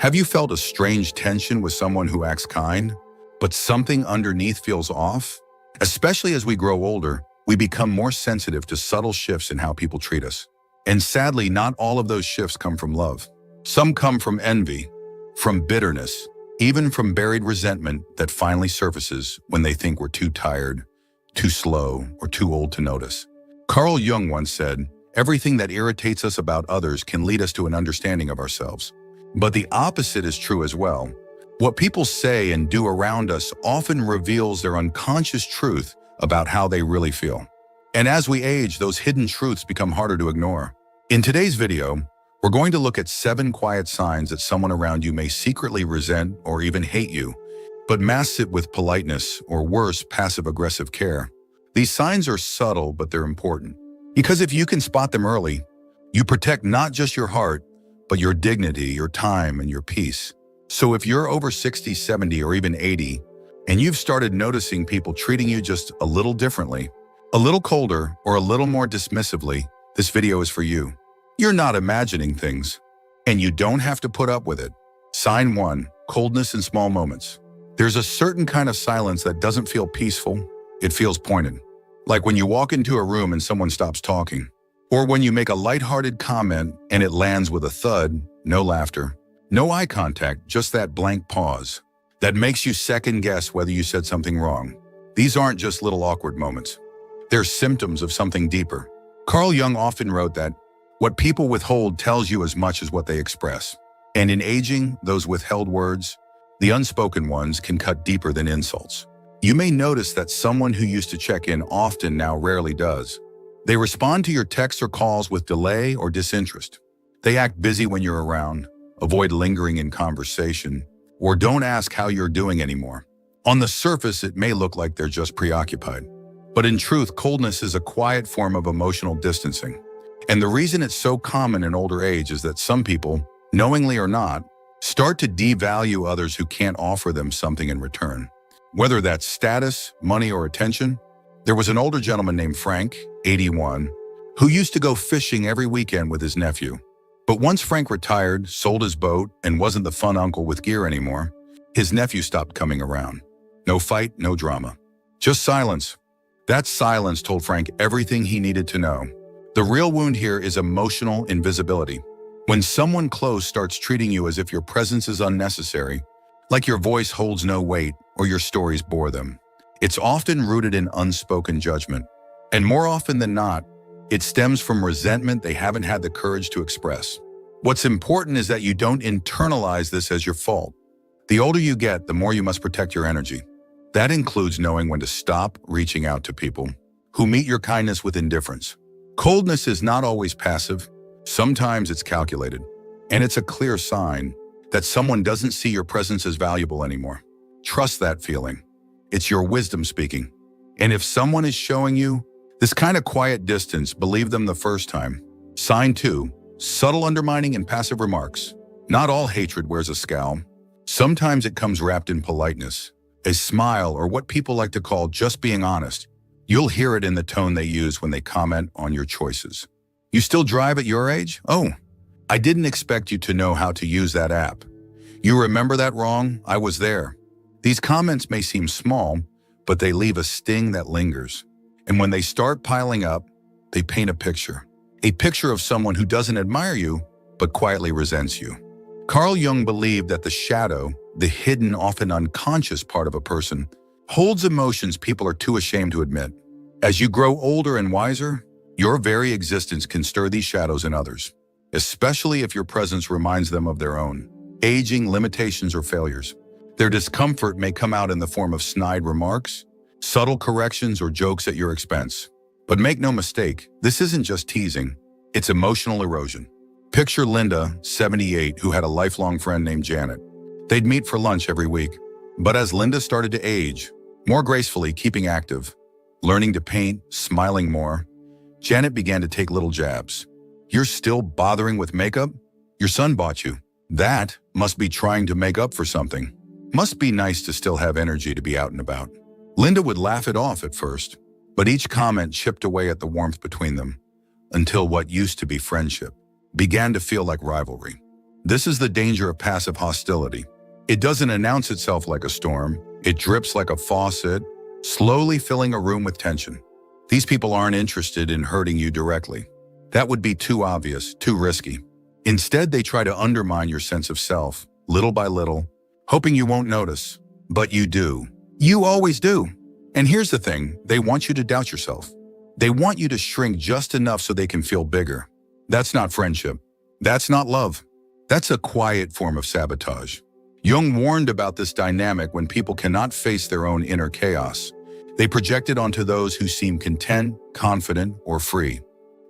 Have you felt a strange tension with someone who acts kind, but something underneath feels off? Especially as we grow older, we become more sensitive to subtle shifts in how people treat us. And sadly, not all of those shifts come from love. Some come from envy, from bitterness, even from buried resentment that finally surfaces when they think we're too tired, too slow, or too old to notice. Carl Jung once said, "Everything that irritates us about others can lead us to an understanding of ourselves." But the opposite is true as well. What people say and do around us often reveals their unconscious truth about how they really feel. And as we age, those hidden truths become harder to ignore. In today's video, we're going to look at 7 quiet signs that someone around you may secretly resent or even hate you, but mask it with politeness or worse, passive-aggressive care. These signs are subtle, but they're important. Because if you can spot them early, you protect not just your heart, but your dignity, your time, and your peace. So if you're over 60, 70, or even 80, and you've started noticing people treating you just a little differently, a little colder, or a little more dismissively, this video is for you. You're not imagining things, and you don't have to put up with it. Sign 1, coldness in small moments. There's a certain kind of silence that doesn't feel peaceful, it feels pointed. Like when you walk into a room and someone stops talking, or when you make a lighthearted comment and it lands with a thud, no laughter, no eye contact, just that blank pause that makes you second guess whether you said something wrong. These aren't just little awkward moments. They're symptoms of something deeper. Carl Jung often wrote that what people withhold tells you as much as what they express. And in aging, those withheld words, the unspoken ones, can cut deeper than insults. You may notice that someone who used to check in often now rarely does. They respond to your texts or calls with delay or disinterest. They act busy when you're around, avoid lingering in conversation, or don't ask how you're doing anymore. On the surface, it may look like they're just preoccupied. But in truth, coldness is a quiet form of emotional distancing. And the reason it's so common in older age is that some people, knowingly or not, start to devalue others who can't offer them something in return. Whether that's status, money, or attention. There was an older gentleman named Frank, 81, who used to go fishing every weekend with his nephew. But once Frank retired, sold his boat, and wasn't the fun uncle with gear anymore, his nephew stopped coming around. No fight, no drama. Just silence. That silence told Frank everything he needed to know. The real wound here is emotional invisibility. When someone close starts treating you as if your presence is unnecessary, like your voice holds no weight or your stories bore them, it's often rooted in unspoken judgment. And more often than not, it stems from resentment they haven't had the courage to express. What's important is that you don't internalize this as your fault. The older you get, the more you must protect your energy. That includes knowing when to stop reaching out to people who meet your kindness with indifference. Coldness is not always passive. Sometimes it's calculated. And it's a clear sign that someone doesn't see your presence as valuable anymore. Trust that feeling. It's your wisdom speaking. And if someone is showing you this kind of quiet distance, believe them the first time. Sign 2, subtle undermining and passive remarks. Not all hatred wears a scowl. Sometimes it comes wrapped in politeness, a smile, or what people like to call just being honest. You'll hear it in the tone they use when they comment on your choices. You still drive at your age? Oh, I didn't expect you to know how to use that app. You remember that wrong? I was there. These comments may seem small, but they leave a sting that lingers. And when they start piling up, they paint a picture of someone who doesn't admire you, but quietly resents you. Carl Jung believed that the shadow, the hidden, often unconscious part of a person, holds emotions people are too ashamed to admit. As you grow older and wiser, your very existence can stir these shadows in others, especially if your presence reminds them of their own aging, limitations, or failures. Their discomfort may come out in the form of snide remarks, subtle corrections, or jokes at your expense. But make no mistake, this isn't just teasing, it's emotional erosion. Picture Linda, 78, who had a lifelong friend named Janet. They'd meet for lunch every week. But as Linda started to age, more gracefully, keeping active, learning to paint, smiling more, Janet began to take little jabs. "You're still bothering with makeup? Your son bought you. That must be trying to make up for something. Must be nice to still have energy to be out and about." Linda would laugh it off at first, but each comment chipped away at the warmth between them, until what used to be friendship began to feel like rivalry. This is the danger of passive hostility. It doesn't announce itself like a storm. It drips like a faucet, slowly filling a room with tension. These people aren't interested in hurting you directly. That would be too obvious, too risky. Instead, they try to undermine your sense of self, little by little, hoping you won't notice. But you do. You always do. And here's the thing, they want you to doubt yourself. They want you to shrink just enough so they can feel bigger. That's not friendship. That's not love. That's a quiet form of sabotage. Jung warned about this dynamic when people cannot face their own inner chaos. They project it onto those who seem content, confident, or free.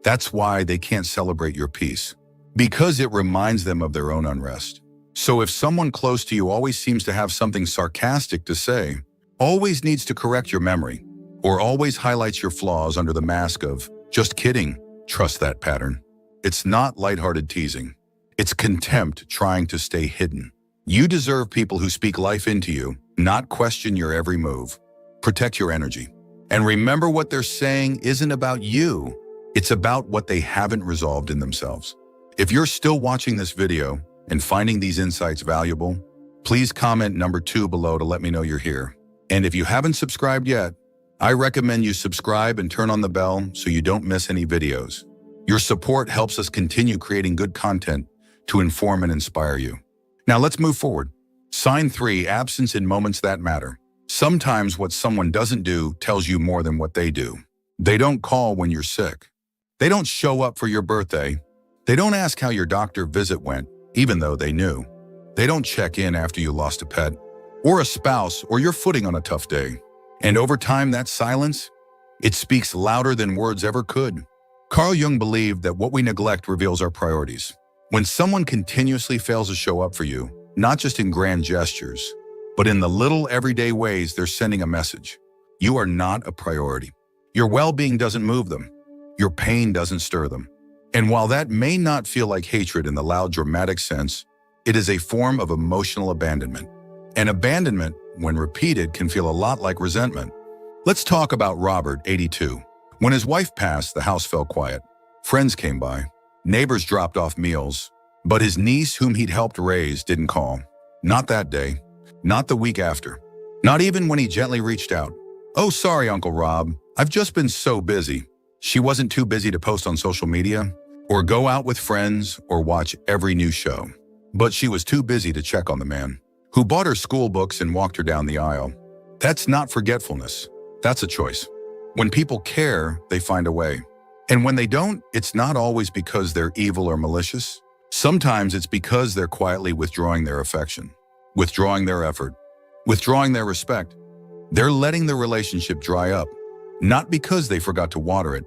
That's why they can't celebrate your peace, because it reminds them of their own unrest. So if someone close to you always seems to have something sarcastic to say, always needs to correct your memory, or always highlights your flaws under the mask of, just kidding, trust that pattern. It's not lighthearted teasing. It's contempt trying to stay hidden. You deserve people who speak life into you, not question your every move. Protect your energy. And remember, what they're saying isn't about you. It's about what they haven't resolved in themselves. If you're still watching this video and finding these insights valuable, please comment number 2 below to let me know you're here. And if you haven't subscribed yet, I recommend you subscribe and turn on the bell so you don't miss any videos. Your support helps us continue creating good content to inform and inspire you. Now let's move forward. Sign 3, absence in moments that matter. Sometimes what someone doesn't do tells you more than what they do. They don't call when you're sick. They don't show up for your birthday. They don't ask how your doctor visit went, even though they knew. They don't check in after you lost a pet, or a spouse, or your footing on a tough day. And over time, that silence, it speaks louder than words ever could. Carl Jung believed that what we neglect reveals our priorities. When someone continuously fails to show up for you, not just in grand gestures, but in the little everyday ways, they're sending a message. You are not a priority. Your well-being doesn't move them. Your pain doesn't stir them. And while that may not feel like hatred in the loud, dramatic sense, it is a form of emotional abandonment. And abandonment, when repeated, can feel a lot like resentment. Let's talk about Robert, 82. When his wife passed, the house fell quiet. Friends came by. Neighbors dropped off meals. But his niece, whom he'd helped raise, didn't call. Not that day. Not the week after. Not even when he gently reached out. "Oh, sorry, Uncle Rob. I've just been so busy." She wasn't too busy to post on social media, or go out with friends, or watch every new show. But she was too busy to check on the man, who bought her school books and walked her down the aisle. That's not forgetfulness. That's a choice. When people care, they find a way. And when they don't, it's not always because they're evil or malicious. Sometimes it's because they're quietly withdrawing their affection, withdrawing their effort, withdrawing their respect. They're letting the relationship dry up, not because they forgot to water it,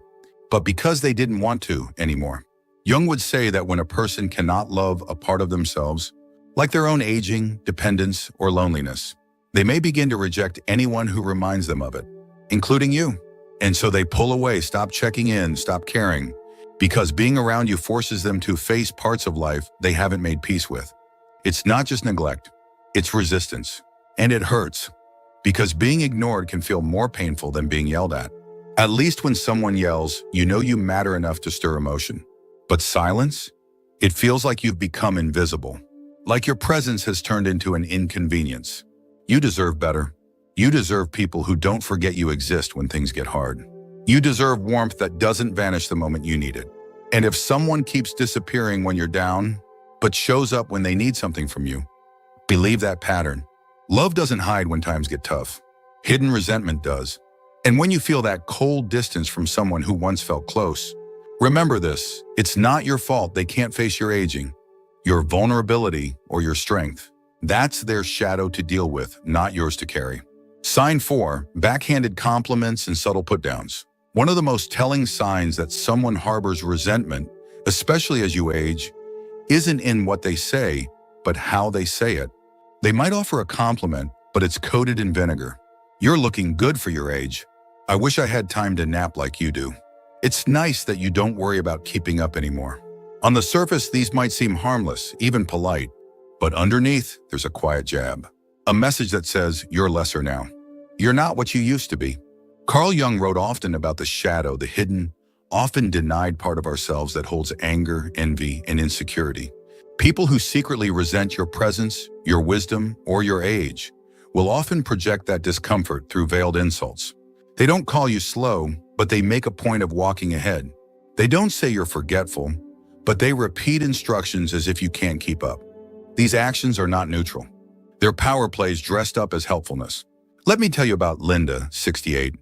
but because they didn't want to anymore. Jung would say that when a person cannot love a part of themselves, like their own aging, dependence, or loneliness, they may begin to reject anyone who reminds them of it, including you. And so they pull away, stop checking in, stop caring, because being around you forces them to face parts of life they haven't made peace with. It's not just neglect, it's resistance. And it hurts, because being ignored can feel more painful than being yelled at. At least when someone yells, you know you matter enough to stir emotion. But silence? It feels like you've become invisible, like your presence has turned into an inconvenience. You deserve better. You deserve people who don't forget you exist when things get hard. You deserve warmth that doesn't vanish the moment you need it. And if someone keeps disappearing when you're down, but shows up when they need something from you, believe that pattern. Love doesn't hide when times get tough. Hidden resentment does. And when you feel that cold distance from someone who once felt close, remember this: it's not your fault they can't face your aging, your vulnerability, or your strength. That's their shadow to deal with, not yours to carry. Sign 4, backhanded compliments and subtle put-downs. One of the most telling signs that someone harbors resentment, especially as you age, isn't in what they say, but how they say it. They might offer a compliment, but it's coated in vinegar. "You're looking good for your age. I wish I had time to nap like you do." It's nice that you don't worry about keeping up anymore. On the surface, these might seem harmless, even polite, but underneath, there's a quiet jab. A message that says, you're lesser now. You're not what you used to be. Carl Jung wrote often about the shadow, the hidden, often denied part of ourselves that holds anger, envy, and insecurity. People who secretly resent your presence, your wisdom, or your age will often project that discomfort through veiled insults. They don't call you slow, but they make a point of walking ahead. They don't say you're forgetful, but they repeat instructions as if you can't keep up. These actions are not neutral. They're power plays dressed up as helpfulness. Let me tell you about Linda, 68.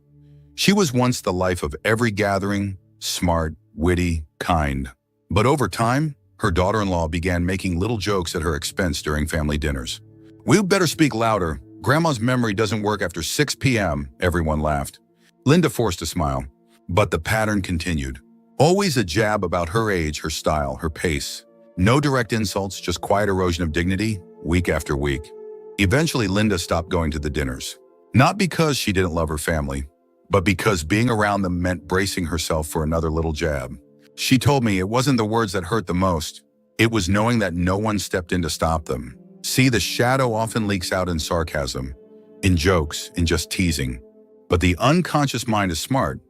She was once the life of every gathering, smart, witty, kind. But over time, her daughter-in-law began making little jokes at her expense during family dinners. "We'd better speak louder. Grandma's memory doesn't work after 6 p.m., everyone laughed. Linda forced a smile, but the pattern continued. Always a jab about her age, her style, her pace. No direct insults, just quiet erosion of dignity, week after week. Eventually, Linda stopped going to the dinners. Not because she didn't love her family, but because being around them meant bracing herself for another little jab. She told me it wasn't the words that hurt the most. It was knowing that no one stepped in to stop them. See, the shadow often leaks out in sarcasm, in jokes, in just teasing. But the unconscious mind is smart.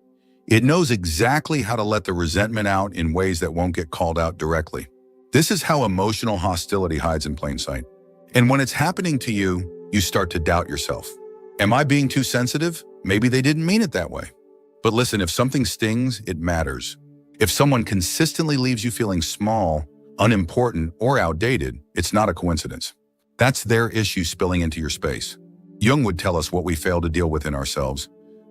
It knows exactly how to let the resentment out in ways that won't get called out directly. This is how emotional hostility hides in plain sight. And when it's happening to you, you start to doubt yourself. Am I being too sensitive? Maybe they didn't mean it that way. But listen, if something stings, it matters. If someone consistently leaves you feeling small, unimportant, or outdated, it's not a coincidence. That's their issue spilling into your space. Jung would tell us what we fail to deal with in ourselves,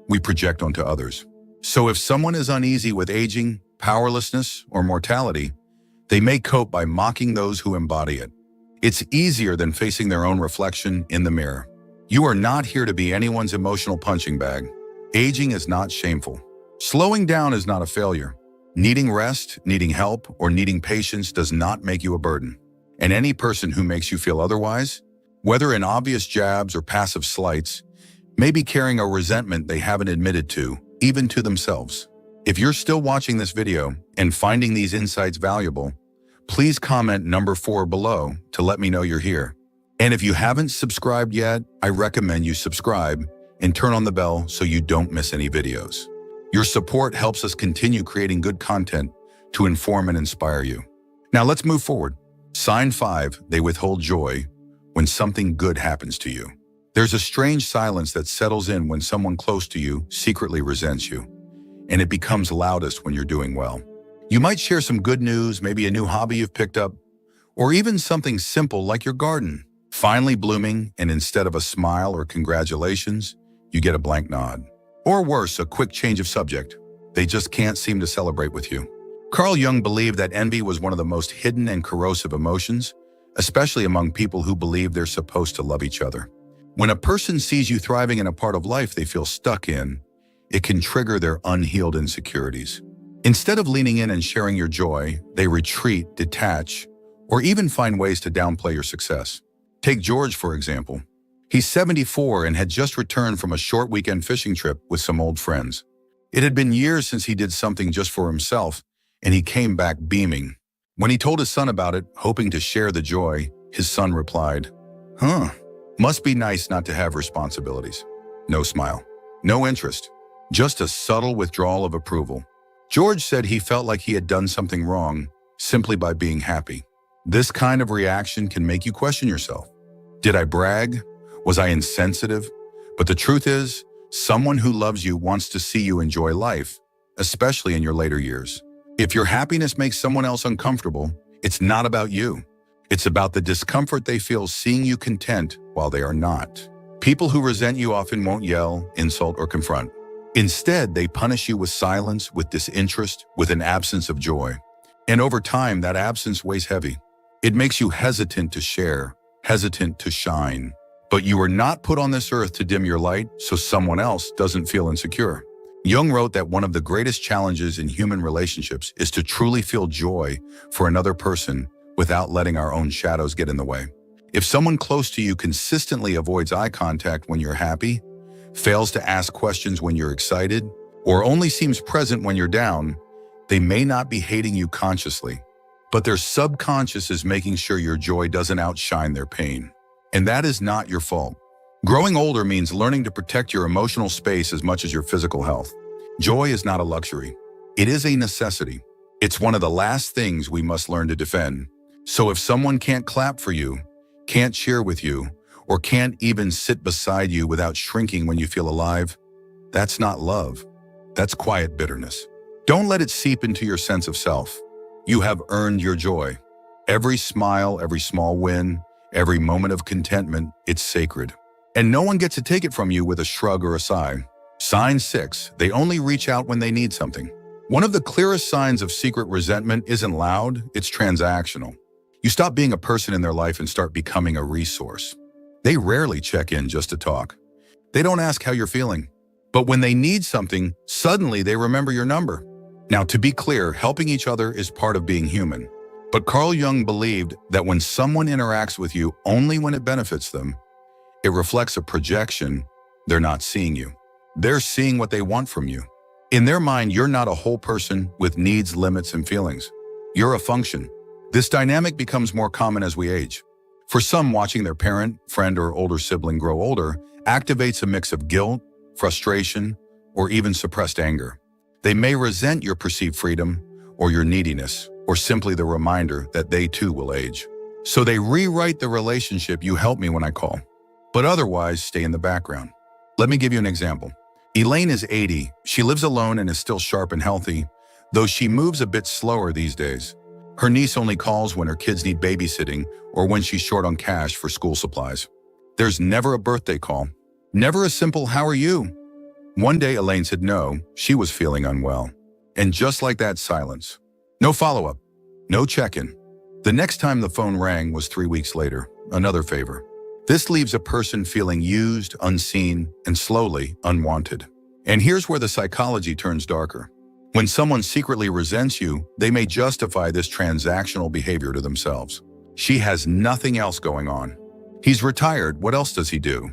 we project onto others. So if someone is uneasy with aging, powerlessness, or mortality, they may cope by mocking those who embody it. It's easier than facing their own reflection in the mirror. You are not here to be anyone's emotional punching bag. Aging is not shameful. Slowing down is not a failure. Needing rest, needing help, or needing patience does not make you a burden. And any person who makes you feel otherwise, whether in obvious jabs or passive slights, may be carrying a resentment they haven't admitted to, even to themselves. If you're still watching this video and finding these insights valuable, please comment number 4 below to let me know you're here. And if you haven't subscribed yet, I recommend you subscribe and turn on the bell so you don't miss any videos. Your support helps us continue creating good content to inform and inspire you. Now let's move forward. Sign 5, they withhold joy when something good happens to you. There's a strange silence that settles in when someone close to you secretly resents you, and it becomes loudest when you're doing well. You might share some good news, maybe a new hobby you've picked up, or even something simple like your garden finally blooming, and instead of a smile or congratulations, you get a blank nod. Or worse, a quick change of subject. They just can't seem to celebrate with you. Carl Jung believed that envy was one of the most hidden and corrosive emotions, especially among people who believe they're supposed to love each other. When a person sees you thriving in a part of life they feel stuck in, it can trigger their unhealed insecurities. Instead of leaning in and sharing your joy, they retreat, detach, or even find ways to downplay your success. Take George, for example. He's 74 and had just returned from a short weekend fishing trip with some old friends. It had been years since he did something just for himself, and he came back beaming. When he told his son about it, hoping to share the joy, his son replied, Must be nice not to have responsibilities." No smile, no interest, just a subtle withdrawal of approval. George said he felt like he had done something wrong simply by being happy. This kind of reaction can make you question yourself. Did I brag? Was I insensitive? But the truth is, someone who loves you wants to see you enjoy life, especially in your later years. If your happiness makes someone else uncomfortable, it's not about you. It's about the discomfort they feel seeing you content while they are not. People who resent you often won't yell, insult, or confront. Instead, they punish you with silence, with disinterest, with an absence of joy. And over time, that absence weighs heavy. It makes you hesitant to share, hesitant to shine. But you are not put on this earth to dim your light so someone else doesn't feel insecure. Jung wrote that one of the greatest challenges in human relationships is to truly feel joy for another person without letting our own shadows get in the way. If someone close to you consistently avoids eye contact when you're happy, fails to ask questions when you're excited, or only seems present when you're down, they may not be hating you consciously, but their subconscious is making sure your joy doesn't outshine their pain. And that is not your fault. Growing older means learning to protect your emotional space as much as your physical health. Joy is not a luxury. It is a necessity. It's one of the last things we must learn to defend. So if someone can't clap for you, can't cheer with you, or can't even sit beside you without shrinking when you feel alive, that's not love. That's quiet bitterness. Don't let it seep into your sense of self. You have earned your joy. Every smile, every small win, every moment of contentment, it's sacred. And no one gets to take it from you with a shrug or a sigh. Sign 6, they only reach out when they need something. One of the clearest signs of secret resentment isn't loud, it's transactional. You stop being a person in their life and start becoming a resource. They rarely check in just to talk. They don't ask how you're feeling. But when they need something, suddenly they remember your number. Now, to be clear, helping each other is part of being human. But Carl Jung believed that when someone interacts with you only when it benefits them, it reflects a projection. They're not seeing you. They're seeing what they want from you. In their mind, you're not a whole person with needs, limits, and feelings. You're a function. This dynamic becomes more common as we age. For some, watching their parent, friend, or older sibling grow older activates a mix of guilt, frustration, or even suppressed anger. They may resent your perceived freedom or your neediness, or simply the reminder that they too will age. So they rewrite the relationship, you help me when I call, but otherwise stay in the background. Let me give you an example. Elaine is 80. She lives alone and is still sharp and healthy, though she moves a bit slower these days. Her niece only calls when her kids need babysitting or when she's short on cash for school supplies. There's never a birthday call, never a simple "how are you?" One day Elaine said no, she was feeling unwell. And just like that, silence. No follow-up, no check-in. The next time the phone rang was 3 weeks later, another favor. This leaves a person feeling used, unseen, and slowly unwanted. And here's where the psychology turns darker. When someone secretly resents you, they may justify this transactional behavior to themselves. She has nothing else going on. He's retired, what else does he do?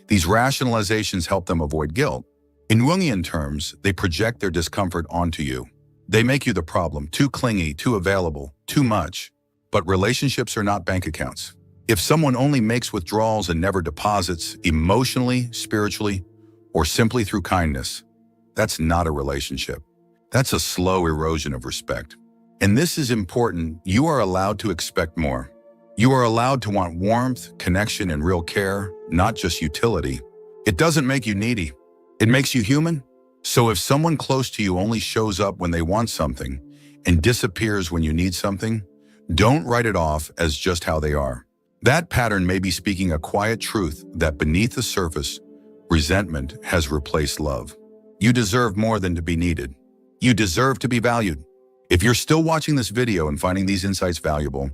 These rationalizations help them avoid guilt. In Jungian terms, they project their discomfort onto you. They make you the problem, too clingy, too available, too much. But relationships are not bank accounts. If someone only makes withdrawals and never deposits, emotionally, spiritually, or simply through kindness, that's not a relationship. That's a slow erosion of respect. And this is important. You are allowed to expect more. You are allowed to want warmth, connection, and real care, not just utility. It doesn't make you needy. It makes you human. So if someone close to you only shows up when they want something and disappears when you need something, don't write it off as just how they are. That pattern may be speaking a quiet truth that beneath the surface, resentment has replaced love. You deserve more than to be needed. You deserve to be valued. If you're still watching this video and finding these insights valuable,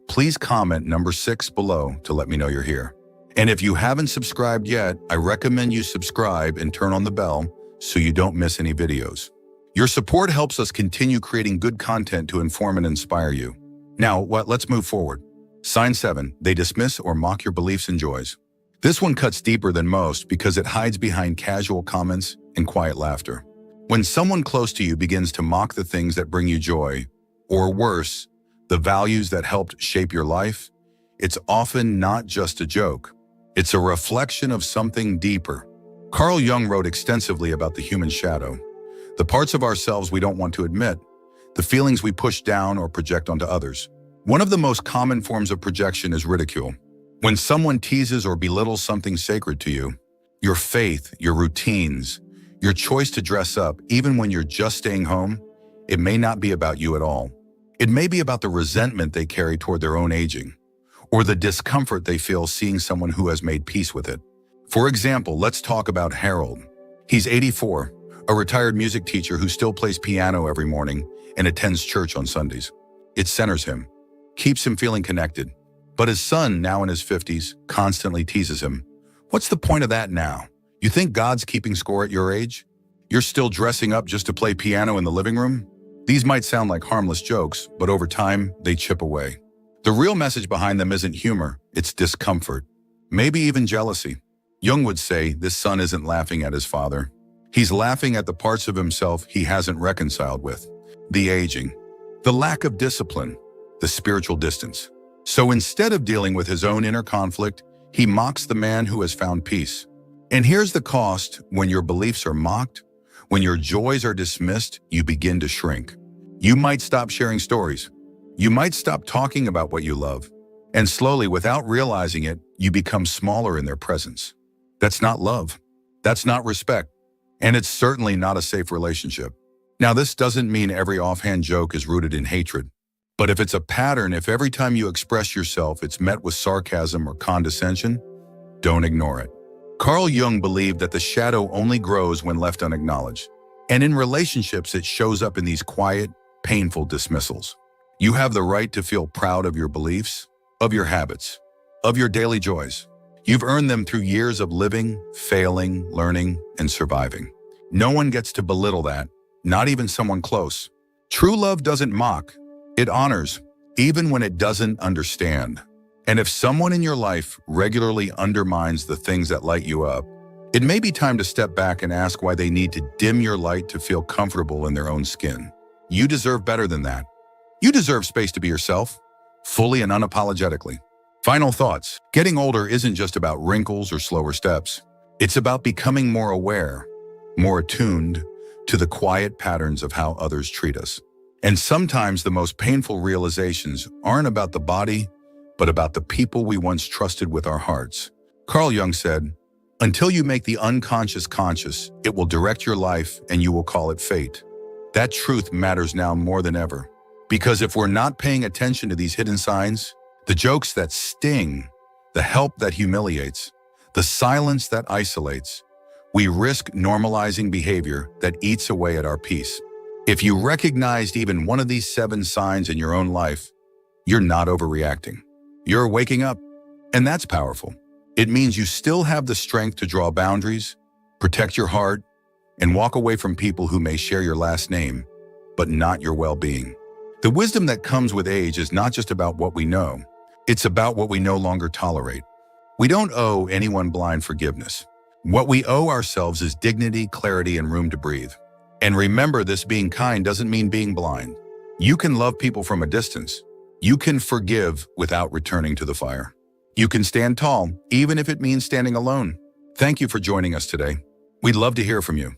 please comment number 6 below to let me know you're here. And if you haven't subscribed yet, I recommend you subscribe and turn on the bell so you don't miss any videos. Your support helps us continue creating good content to inform and inspire you. Now, let's move forward. Sign 7, they dismiss or mock your beliefs and joys. This one cuts deeper than most because it hides behind casual comments and quiet laughter. When someone close to you begins to mock the things that bring you joy, or worse, the values that helped shape your life, it's often not just a joke. It's a reflection of something deeper. Carl Jung wrote extensively about the human shadow, the parts of ourselves we don't want to admit, the feelings we push down or project onto others. One of the most common forms of projection is ridicule. When someone teases or belittles something sacred to you, your faith, your routines, your choice to dress up, even when you're just staying home, it may not be about you at all. It may be about the resentment they carry toward their own aging, or the discomfort they feel seeing someone who has made peace with it. For example, let's talk about Harold. He's 84, a retired music teacher who still plays piano every morning and attends church on Sundays. It centers him, keeps him feeling connected. But his son, now in his 50s, constantly teases him. What's the point of that now? You think God's keeping score at your age? You're still dressing up just to play piano in the living room? These might sound like harmless jokes, but over time, they chip away. The real message behind them isn't humor, it's discomfort, maybe even jealousy. Jung would say this son isn't laughing at his father. He's laughing at the parts of himself he hasn't reconciled with. The aging, the lack of discipline, the spiritual distance. So instead of dealing with his own inner conflict, he mocks the man who has found peace. And here's the cost: when your beliefs are mocked, when your joys are dismissed, you begin to shrink. You might stop sharing stories. You might stop talking about what you love, and slowly, without realizing it, you become smaller in their presence. That's not love. That's not respect. And it's certainly not a safe relationship. Now, this doesn't mean every offhand joke is rooted in hatred. But if it's a pattern, if every time you express yourself it's met with sarcasm or condescension, don't ignore it. Carl Jung believed that the shadow only grows when left unacknowledged. And in relationships, it shows up in these quiet, painful dismissals. You have the right to feel proud of your beliefs, of your habits, of your daily joys. You've earned them through years of living, failing, learning, and surviving. No one gets to belittle that, not even someone close. True love doesn't mock. It honors, even when it doesn't understand. And if someone in your life regularly undermines the things that light you up, it may be time to step back and ask why they need to dim your light to feel comfortable in their own skin. You deserve better than that. You deserve space to be yourself, fully and unapologetically. Final thoughts. Getting older isn't just about wrinkles or slower steps. It's about becoming more aware, more attuned to the quiet patterns of how others treat us. And sometimes the most painful realizations aren't about the body, but about the people we once trusted with our hearts. Carl Jung said, "Until you make the unconscious conscious, it will direct your life and you will call it fate." That truth matters now more than ever. Because if we're not paying attention to these hidden signs, the jokes that sting, the help that humiliates, the silence that isolates, we risk normalizing behavior that eats away at our peace. If you recognized even one of these 7 signs in your own life, you're not overreacting. You're waking up, and that's powerful. It means you still have the strength to draw boundaries, protect your heart, and walk away from people who may share your last name, but not your well-being. The wisdom that comes with age is not just about what we know. It's about what we no longer tolerate. We don't owe anyone blind forgiveness. What we owe ourselves is dignity, clarity, and room to breathe. And remember, this being kind doesn't mean being blind. You can love people from a distance. You can forgive without returning to the fire. You can stand tall, even if it means standing alone. Thank you for joining us today. We'd love to hear from you.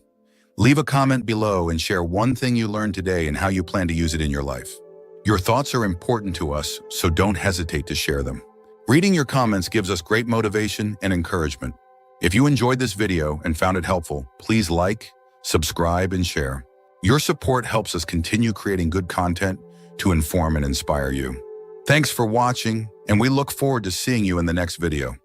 Leave a comment below and share one thing you learned today and how you plan to use it in your life. Your thoughts are important to us, so don't hesitate to share them. Reading your comments gives us great motivation and encouragement. If you enjoyed this video and found it helpful, please like, subscribe, and share. Your support helps us continue creating good content to inform and inspire you. Thanks for watching, and we look forward to seeing you in the next video.